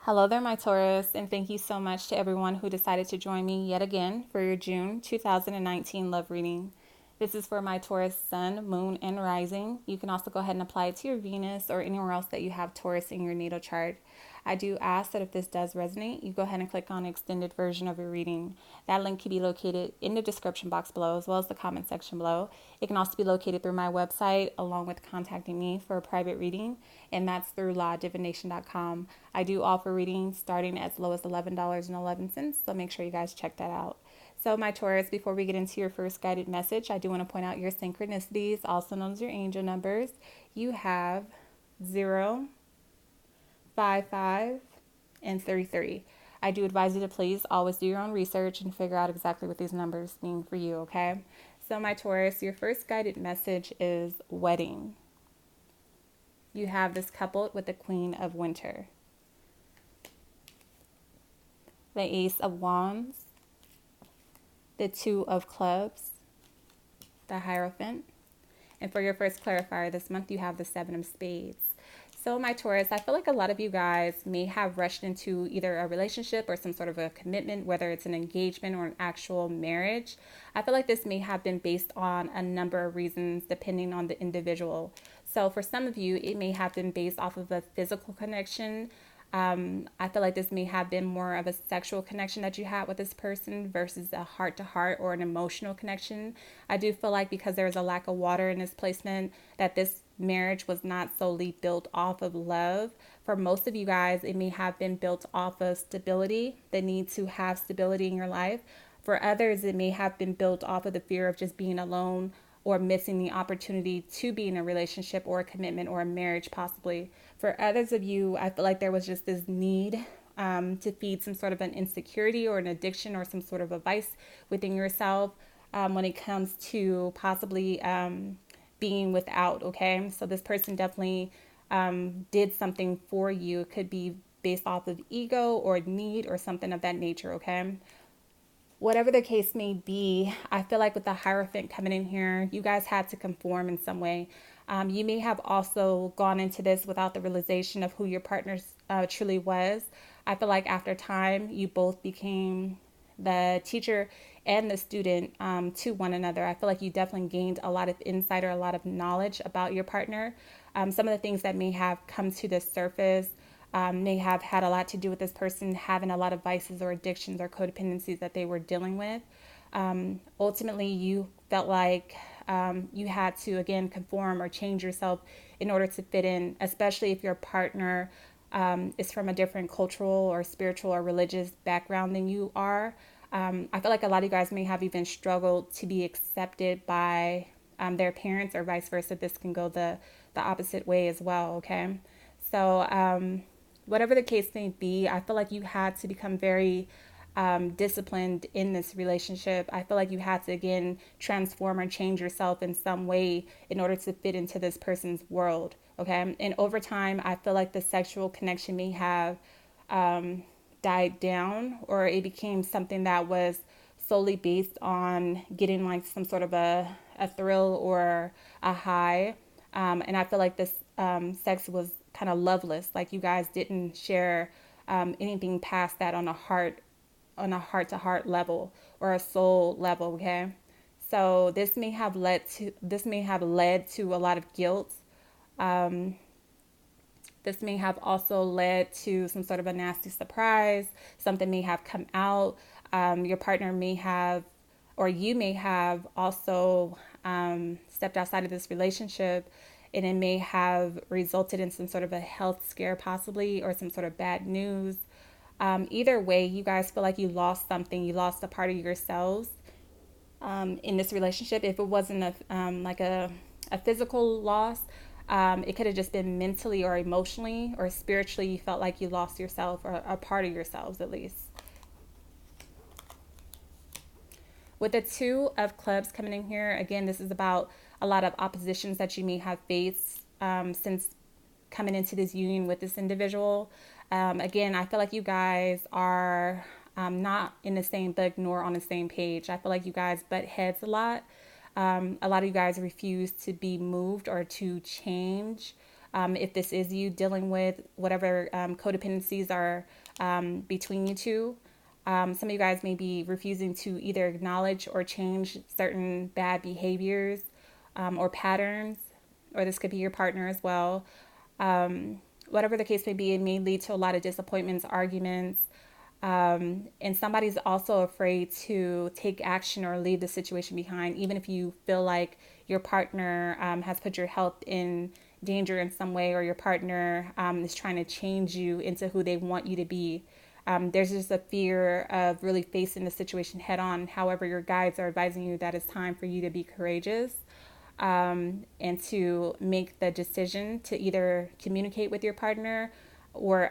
Hello there, my Taurus, and thank you so much to everyone who decided to join me yet again for your June 2019 love reading. This is for my Taurus sun, moon, and rising. You can also go ahead and apply it to your Venus or anywhere else that you have Taurus in your natal chart. I do ask that if this does resonate, you go ahead and click on extended version of your reading. That link can be located in the description box below as well as the comment section below. It can also be located through my website along with contacting me for a private reading, and that's through divination.com. I do offer readings starting as low as $11.11, so make sure you guys check that out. So, my Taurus, before we get into your first guided message, I do want to point out your synchronicities, also known as your angel numbers. You have 0, 5, 5, and 33. I do advise you to please always do your own research and figure out exactly what these numbers mean for you, okay? So, my Taurus, your first guided message is wedding. You have this coupled with the Queen of Winter, the Ace of Wands, the Two of Clubs, the Hierophant. And for your first clarifier this month, you have the Seven of Spades. So, my Taurus, I feel like a lot of you guys may have rushed into either a relationship or some sort of a commitment, whether it's an engagement or an actual marriage. I feel like this may have been based on a number of reasons depending on the individual. So, for some of you, it may have been based off of a physical connection. I feel like this may have been more of a sexual connection that you had with this person versus a heart to heart or an emotional connection. I do feel like because there is a lack of water in this placement, that this marriage was not solely built off of love. For most of you guys, it may have been built off of stability, the need to have stability in your life. For others, it may have been built off of the fear of just being alone or missing the opportunity to be in a relationship or a commitment or a marriage, possibly. For others of you, I feel like there was just this need to feed some sort of an insecurity or an addiction or some sort of a vice within yourself when it comes to possibly being without, okay? So this person definitely did something for you. It could be based off of ego or need or something of that nature, okay? Whatever the case may be, I feel like with the Hierophant coming in here, you guys had to conform in some way. You may have also gone into this without the realization of who your partner truly was. I feel like after time, you both became the teacher and the student to one another. I feel like you definitely gained a lot of insight or a lot of knowledge about your partner. Some of the things that may have come to the surface may have had a lot to do with this person having a lot of vices or addictions or codependencies that they were dealing with. Ultimately, you felt like you had to, again, conform or change yourself in order to fit in, especially if your partner is from a different cultural or spiritual or religious background than you are. I feel like a lot of you guys may have even struggled to be accepted by their parents or vice versa. This can go the opposite way as well, okay? So, whatever the case may be, I feel like you had to become very disciplined in this relationship. I feel like you had to, again, transform or change yourself in some way in order to fit into this person's world. Okay. And over time, I feel like the sexual connection may have died down, or it became something that was solely based on getting like some sort of a thrill or a high. And I feel like this sex was kind of loveless. Like you guys didn't share anything past that on a heart to heart level or a soul level. Okay, so this may have led to a lot of guilt. This may have also led to some sort of a nasty surprise. Something may have come out. Your partner may have, or you may have also stepped outside of this relationship, and it may have resulted in some sort of a health scare, possibly, or some sort of bad news. Either way, you guys feel like you lost something. You lost a part of yourselves in this relationship. If it wasn't a physical loss, it could have just been mentally or emotionally or spiritually. You felt like you lost yourself or a part of yourselves at least. With the Two of Clubs coming in here, again, this is about a lot of oppositions that you may have faced since coming into this union with this individual. Again, I feel like you guys are not in the same book nor on the same page. I feel like you guys butt heads a lot. A lot of you guys refuse to be moved or to change. If this is you dealing with whatever codependencies are between you two. Some of you guys may be refusing to either acknowledge or change certain bad behaviors or patterns, or this could be your partner as well. Whatever the case may be, it may lead to a lot of disappointments, arguments, and somebody's also afraid to take action or leave the situation behind, even if you feel like your partner has put your health in danger in some way, or your partner is trying to change you into who they want you to be. There's just a fear of really facing the situation head on. However, your guides are advising you that it's time for you to be courageous and to make the decision to either communicate with your partner or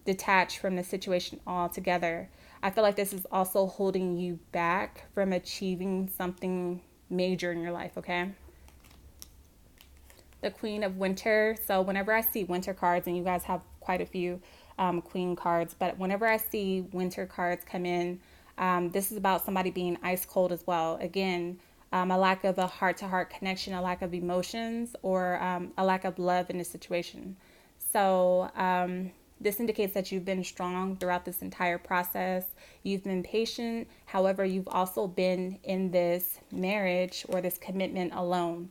detach from the situation altogether. I feel like this is also holding you back from achieving something major in your life, okay? The Queen of Winter. So whenever I see winter cards, and you guys have quite a few queen cards, but whenever I see winter cards come in, this is about somebody being ice cold as well. Again, a lack of a heart-to-heart connection, a lack of emotions, or a lack of love in the situation. So this indicates that you've been strong throughout this entire process. You've been patient. However, you've also been in this marriage or this commitment alone.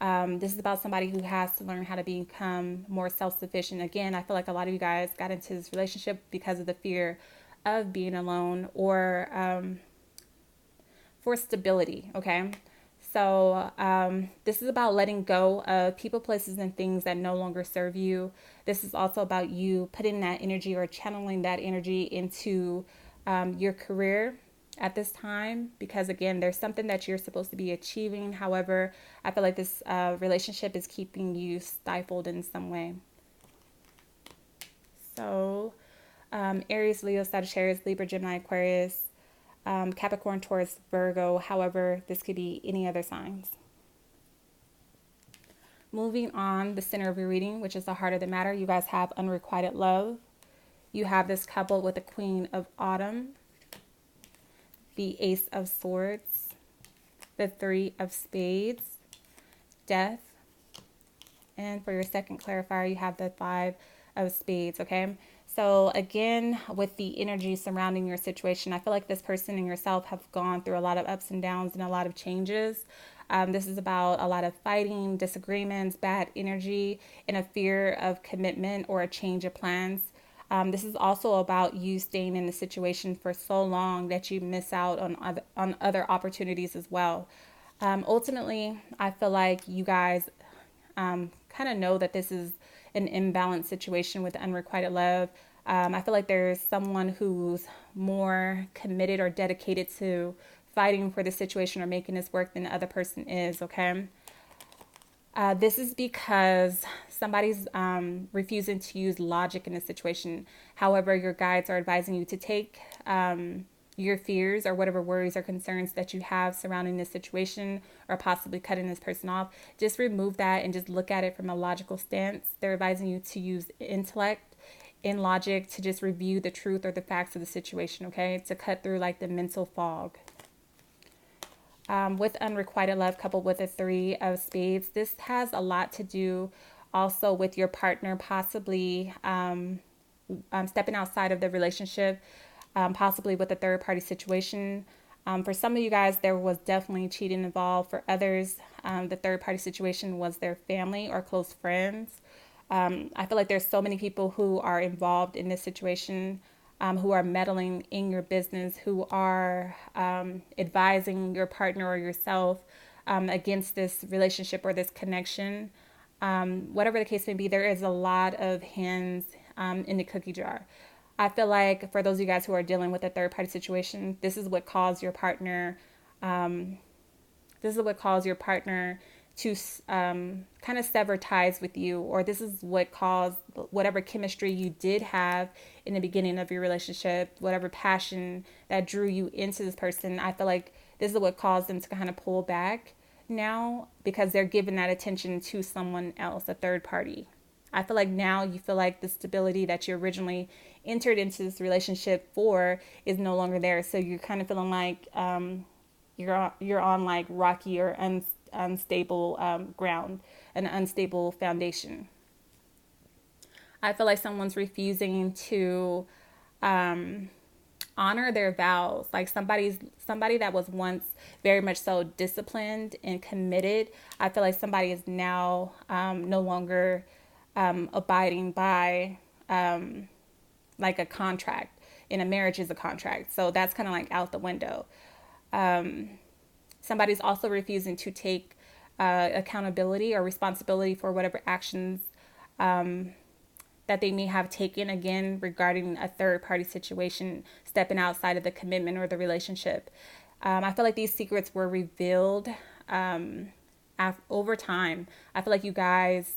This is about somebody who has to learn how to become more self-sufficient. Again, I feel like a lot of you guys got into this relationship because of the fear of being alone or for stability, okay? So this is about letting go of people, places, and things that no longer serve you. This is also about you putting that energy or channeling that energy into your career at this time, because again, there's something that you're supposed to be achieving. However, I feel like this relationship is keeping you stifled in some way. So Aries, Leo, Sagittarius, Libra, Gemini, Aquarius, Capricorn, Taurus, Virgo. However, this could be any other signs. Moving on, the center of your reading, which is the heart of the matter. You guys have unrequited love. You have this coupled with the Queen of Autumn, the Ace of Swords, the Three of Spades, Death, and for your second clarifier, you have the Five of Spades, okay? So again, with the energy surrounding your situation, I feel like this person and yourself have gone through a lot of ups and downs and a lot of changes. This is about a lot of fighting, disagreements, bad energy, and a fear of commitment or a change of plans. This is also about you staying in the situation for so long that you miss out on other opportunities as well. Ultimately, I feel like you guys kind of know that this is an imbalanced situation with unrequited love. I feel like there's someone who's more committed or dedicated to fighting for the situation or making this work than the other person is, okay? This is because somebody's refusing to use logic in the situation. However, your guides are advising you to take your fears or whatever worries or concerns that you have surrounding this situation or possibly cutting this person off. Just remove that and just look at it from a logical stance. They're advising you to use intellect and logic to just review the truth or the facts of the situation, okay? To cut through like the mental fog. With unrequited love coupled with a Three of Spades, this has a lot to do also with your partner possibly stepping outside of the relationship, possibly with a third party situation. For some of you guys, there was definitely cheating involved. For others, the third party situation was their family or close friends. I feel like there's so many people who are involved in this situation, who are meddling in your business, who are advising your partner or yourself against this relationship or this connection. Whatever the case may be, there is a lot of hands in the cookie jar. I feel like for those of you guys who are dealing with a third party situation, this is what caused your partner. This is what caused your partner to kind of sever ties with you, or this is what caused whatever chemistry you did have in the beginning of your relationship, whatever passion that drew you into this person. I feel like this is what caused them to kind of pull back now because they're giving that attention to someone else, a third party. I feel like now you feel like the stability that you originally entered into this relationship for is no longer there. So you're kind of feeling like you're on like rocky or unstable ground, an unstable foundation. I feel like someone's refusing to honor their vows. Like somebody that was once very much so disciplined and committed. I feel like somebody is now no longer abiding by like a contract. In a marriage is a contract, so that's kind of like out the window. Somebody's also refusing to take accountability or responsibility for whatever actions that they may have taken, again, regarding a third party situation, stepping outside of the commitment or the relationship. I feel like these secrets were revealed over time. I feel like you guys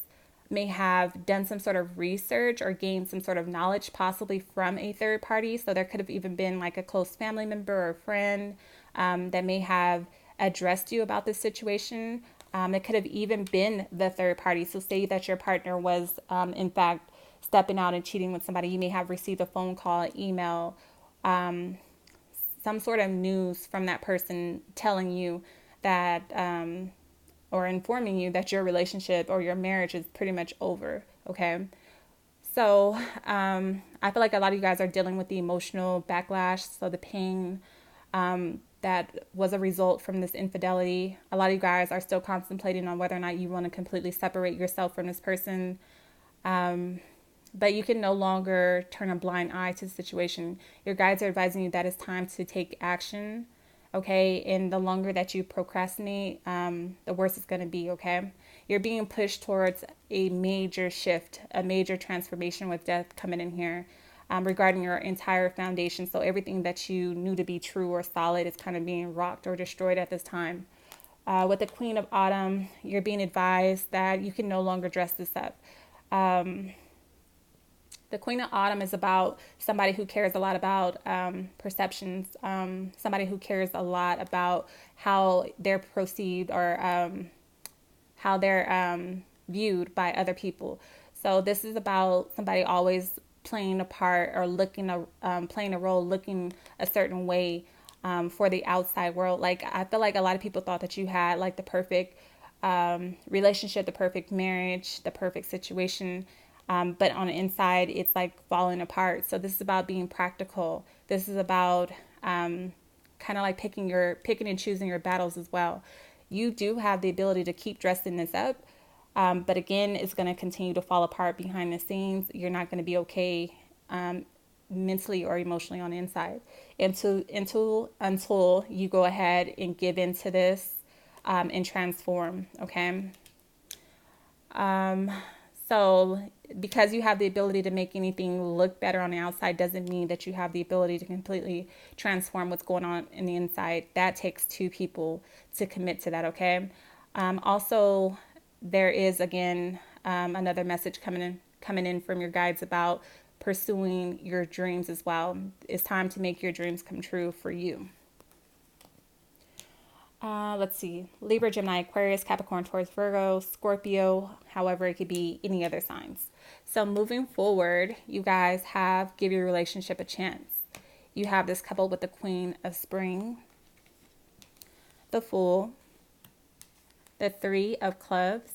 may have done some sort of research or gained some sort of knowledge, possibly from a third party. So there could have even been like a close family member or friend that may have addressed you about this situation. It could have even been the third party. So say that your partner was, in fact, stepping out and cheating with somebody. You may have received a phone call, an email, some sort of news from that person telling you that, or informing you that your relationship or your marriage is pretty much over. Okay. So I feel like a lot of you guys are dealing with the emotional backlash. So the pain that was a result from this infidelity. A lot of you guys are still contemplating on whether or not you want to completely separate yourself from this person. But you can no longer turn a blind eye to the situation. Your guides are advising you that it's time to take action. Okay. And the longer that you procrastinate, the worse it's going to be. Okay. You're being pushed towards a major shift, a major transformation with death coming in here. Regarding your entire foundation. So everything that you knew to be true or solid is kind of being rocked or destroyed at this time. With the Queen of Autumn, you're being advised that you can no longer dress this up. The Queen of Autumn is about somebody who cares a lot about perceptions, somebody who cares a lot about how they're perceived or how they're viewed by other people. So this is about somebody always playing a part or playing a role, looking a certain way for the outside world. Like I feel like a lot of people thought that you had like the perfect relationship, the perfect marriage, the perfect situation. But on the inside, it's like falling apart. So this is about being practical. This is about kind of like picking and choosing your battles as well. You do have the ability to keep dressing this up. But again, it's going to continue to fall apart behind the scenes. You're not going to be okay mentally or emotionally on the inside until you go ahead and give into this and transform. Okay. So because you have the ability to make anything look better on the outside doesn't mean that you have the ability to completely transform what's going on in the inside. That takes two people to commit to that. Okay. Also, there is again another message coming in from your guides about pursuing your dreams as well. It's time to make your dreams come true for you. Let's see. Libra, Gemini, Aquarius, Capricorn, Taurus, Virgo, Scorpio. However, it could be any other signs. So moving forward, you guys give your relationship a chance. You have this couple with the Queen of Spring, the Fool, the Three of Clubs,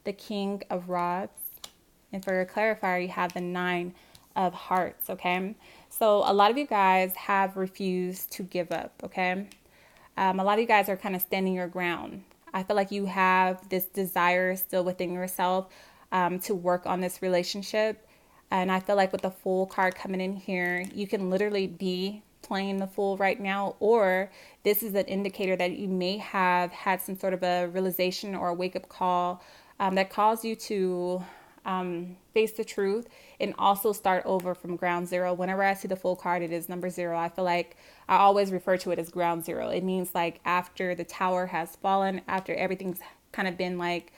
the King of Rods, and for your clarifier, you have the Nine of Hearts. Okay. So a lot of you guys have refused to give up. Okay. A lot of you guys are kind of standing your ground. I feel like you have this desire still within yourself to work on this relationship. And I feel like with the Fool card coming in here, you can literally be playing the Fool right now, or this is an indicator that you may have had some sort of a realization or a wake-up call that caused you to face the truth and also start over from ground zero. Whenever I see the Fool card, it is number 0. I feel like I always refer to it as ground zero. It means like after the tower has fallen, after everything's kind of been like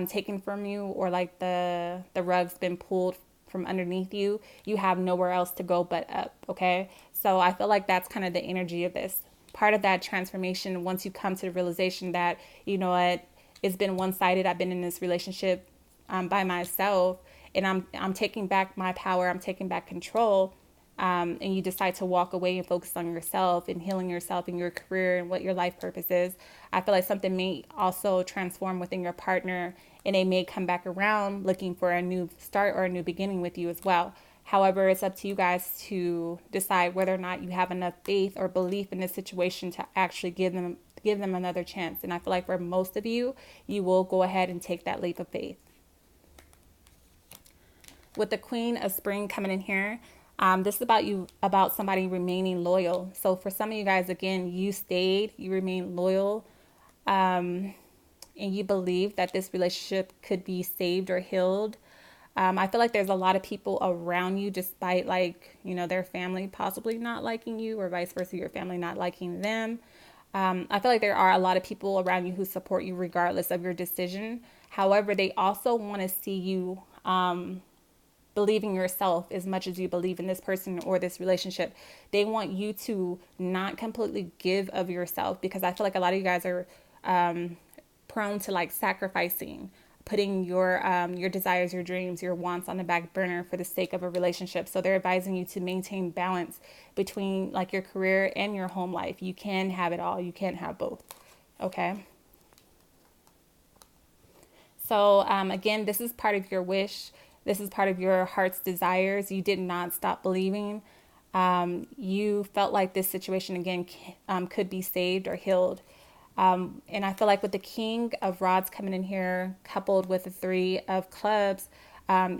taken from you, or like the rug's been pulled from underneath you, you have nowhere else to go but up. Okay. So I feel like that's kind of the energy of this. Part of that transformation, once you come to the realization that, you know what, it's been one-sided. I've been in this relationship by myself, and I'm taking back my power. I'm taking back control. and you decide to walk away and focus on yourself and healing yourself and your career and what your life purpose is, I feel like something may also transform within your partner, and they may come back around looking for a new start or a new beginning with you as well. However, it's up to you guys to decide whether or not you have enough faith or belief in this situation to actually give them another chance. And I feel like for most of you, you will go ahead and take that leap of faith. With the Queen of Spring coming in here, this is about somebody remaining loyal. So for some of you guys, again, you stayed, you remained loyal, and you believe that this relationship could be saved or healed. I feel like there's a lot of people around you, despite their family possibly not liking you, or vice versa, your family not liking them. I feel like there are a lot of people around you who support you regardless of your decision. However, they also want to see you believe in yourself as much as you believe in this person or this relationship. They want you to not completely give of yourself, because I feel like a lot of you guys are prone to sacrificing, putting your desires, your dreams, your wants on the back burner for the sake of a relationship. So they're advising you to maintain balance between your career and your home life. You can have it all. You can't have both. Okay. So again, this is part of your wish. This is part of your heart's desires. You did not stop believing. You felt like this situation again could be saved or healed. And I feel like with the King of Rods coming in here, coupled with the Three of Clubs,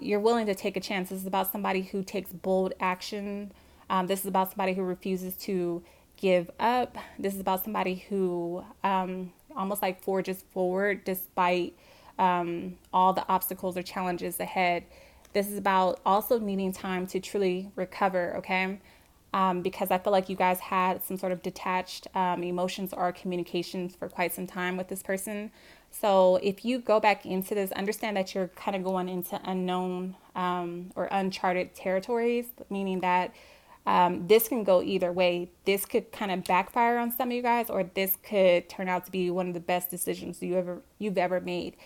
you're willing to take a chance. This is about somebody who takes bold action. This is about somebody who refuses to give up. This is about somebody who almost forges forward despite all the obstacles or challenges ahead. This is about also needing time to truly recover, okay? Because I feel like you guys had some sort of detached emotions or communications for quite some time with this person. So if you go back into this, understand that you're kind of going into unknown or uncharted territories, meaning that this can go either way. This could kind of backfire on some of you guys, or this could turn out to be one of the best decisions you've ever made.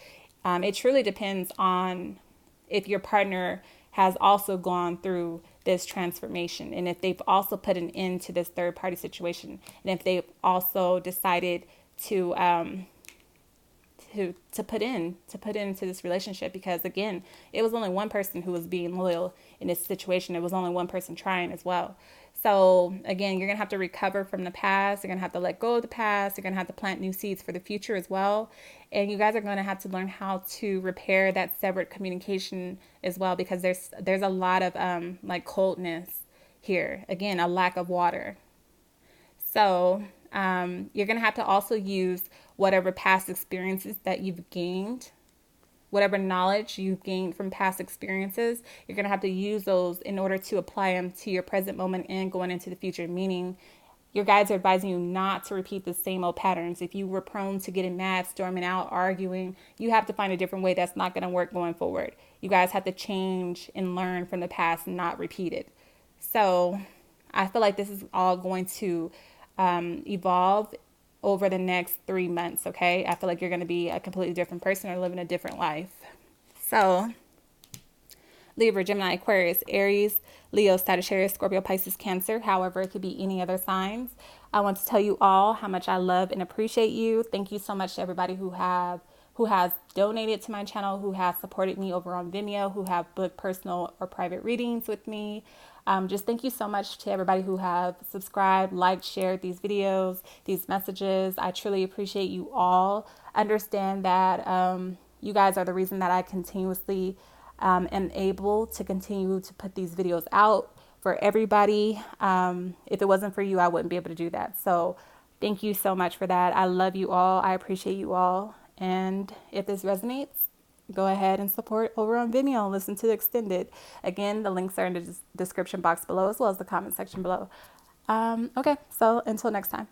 It truly depends on if your partner has also gone through this transformation, and if they've also put an end to this third party situation, and if they've also decided to put into this relationship. Because again, it was only one person who was being loyal in this situation. It was only one person trying as well. So again, you're gonna have to recover from the past. You're gonna have to let go of the past. You're gonna have to plant new seeds for the future as well. And you guys are gonna have to learn how to repair that severed communication as well, because there's a lot of coldness here. Again, a lack of water. So you're going to have to also use whatever past experiences that you've gained, whatever knowledge you've gained from past experiences. You're going to have to use those in order to apply them to your present moment and going into the future, meaning your guides are advising you not to repeat the same old patterns. If you were prone to getting mad, storming out, arguing, you have to find a different way. That's not going to work going forward. You guys have to change and learn from the past and not repeat it. So I feel like this is all going to evolve over the next 3 months, okay? I feel like you're going to be a completely different person or living a different life. So Libra, Gemini, Aquarius, Aries, Leo, Sagittarius, Scorpio, Pisces, Cancer. However, it could be any other signs. I want to tell you all how much I love and appreciate you. Thank you so much to everybody who has donated to my channel, who has supported me over on Vimeo, who have booked personal or private readings with me. Just thank you so much to everybody who have subscribed, liked, shared these videos, these messages. I truly appreciate you all. Understand that you guys are the reason that I continuously am able to continue to put these videos out for everybody. If it wasn't for you, I wouldn't be able to do that. So thank you so much for that. I love you all. I appreciate you all. And if this resonates, go ahead and support over on Vimeo and listen to the extended. Again, the links are in the description box below, as well as the comment section below. Okay, so until next time.